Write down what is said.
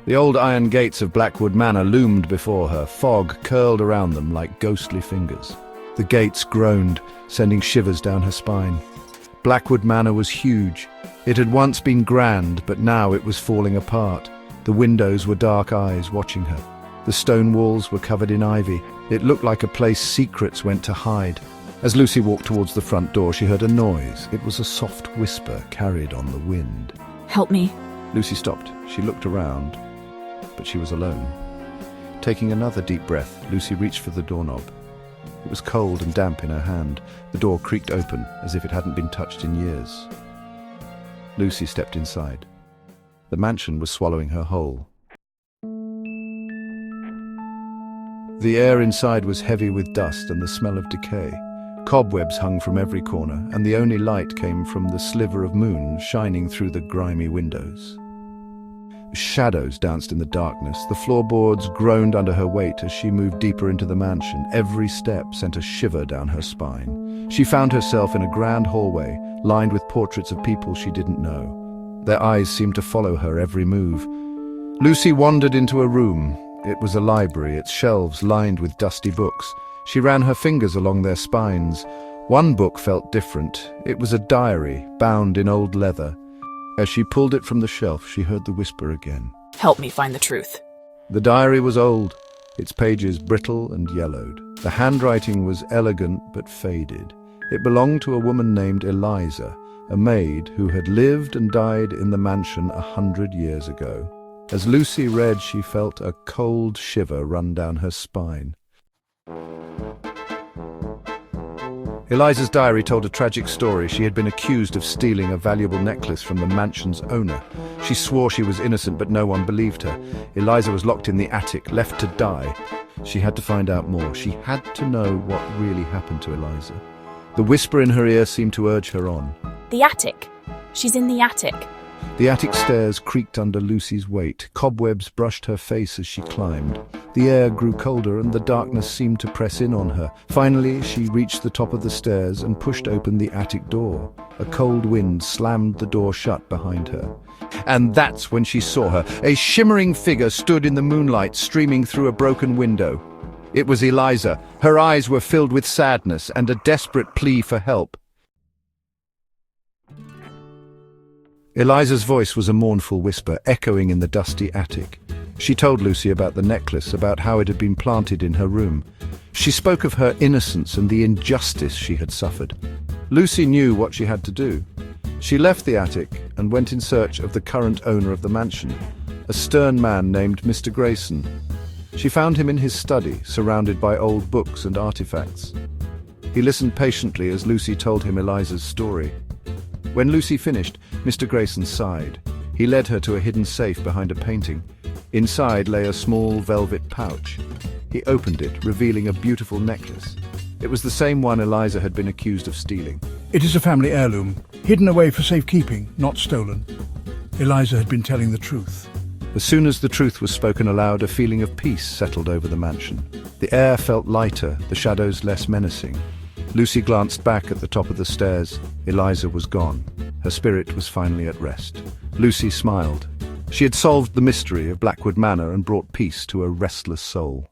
The old iron gates of Blackwood Manor loomed before her, fog curled around them like ghostly fingers. The gates groaned, sending shivers down her spine. Blackwood Manor was huge. It had once been grand, but now it was falling apart. The windows were dark eyes watching her. The stone walls were covered in ivy. It looked like a place secrets went to hide. As Lucy walked towards the front door, she heard a noise. It was a soft whisper carried on the wind. Help me. Lucy stopped. She looked around, but she was alone. Taking another deep breath, Lucy reached for the doorknob. It was cold and damp in her hand. The door creaked open, as if it hadn't been touched in years. Lucy stepped inside. The mansion was swallowing her whole. The air inside was heavy with dust and the smell of decay. Cobwebs hung from every corner, and the only light came from the sliver of moon shining through the grimy windows. Shadows danced in the darkness. The floorboards groaned under her weight as she moved deeper into the mansion. Every step sent a shiver down her spine. She found herself in a grand hallway, lined with portraits of people she didn't know. Their eyes seemed to follow her every move. Lucy wandered into a room. It was a library, its shelves lined with dusty books. She ran her fingers along their spines. One book felt different. It was a diary, bound in old leather. As she pulled it from the shelf, she heard the whisper again. Help me find the truth. The diary was old, its pages brittle and yellowed. The handwriting was elegant but faded. It belonged to a woman named Eliza, a maid who had lived and died in the mansion 100 years ago. As Lucy read, she felt a cold shiver run down her spine. Eliza's diary told a tragic story. She had been accused of stealing a valuable necklace from the mansion's owner. She swore she was innocent, but no one believed her. Eliza was locked in the attic, left to die. She had to find out more. She had to know what really happened to Eliza. The whisper in her ear seemed to urge her on. The attic. She's in the attic. The attic stairs creaked under Lucy's weight. Cobwebs brushed her face as she climbed. The air grew colder and the darkness seemed to press in on her. Finally, she reached the top of the stairs and pushed open the attic door. A cold wind slammed the door shut behind her. And that's when she saw her. A shimmering figure stood in the moonlight, streaming through a broken window. It was Eliza. Her eyes were filled with sadness and a desperate plea for help. Eliza's voice was a mournful whisper, echoing in the dusty attic. She told Lucy about the necklace, about how it had been planted in her room. She spoke of her innocence and the injustice she had suffered. Lucy knew what she had to do. She left the attic and went in search of the current owner of the mansion, a stern man named Mr. Grayson. She found him in his study, surrounded by old books and artifacts. He listened patiently as Lucy told him Eliza's story. When Lucy finished, Mr. Grayson sighed. He led her to a hidden safe behind a painting. Inside lay a small velvet pouch. He opened it, revealing a beautiful necklace. It was the same one Eliza had been accused of stealing. It is a family heirloom, hidden away for safekeeping, not stolen. Eliza had been telling the truth. As soon as the truth was spoken aloud, a feeling of peace settled over the mansion. The air felt lighter, the shadows less menacing. Lucy glanced back at the top of the stairs. Eliza was gone. Her spirit was finally at rest. Lucy smiled. She had solved the mystery of Blackwood Manor and brought peace to a restless soul.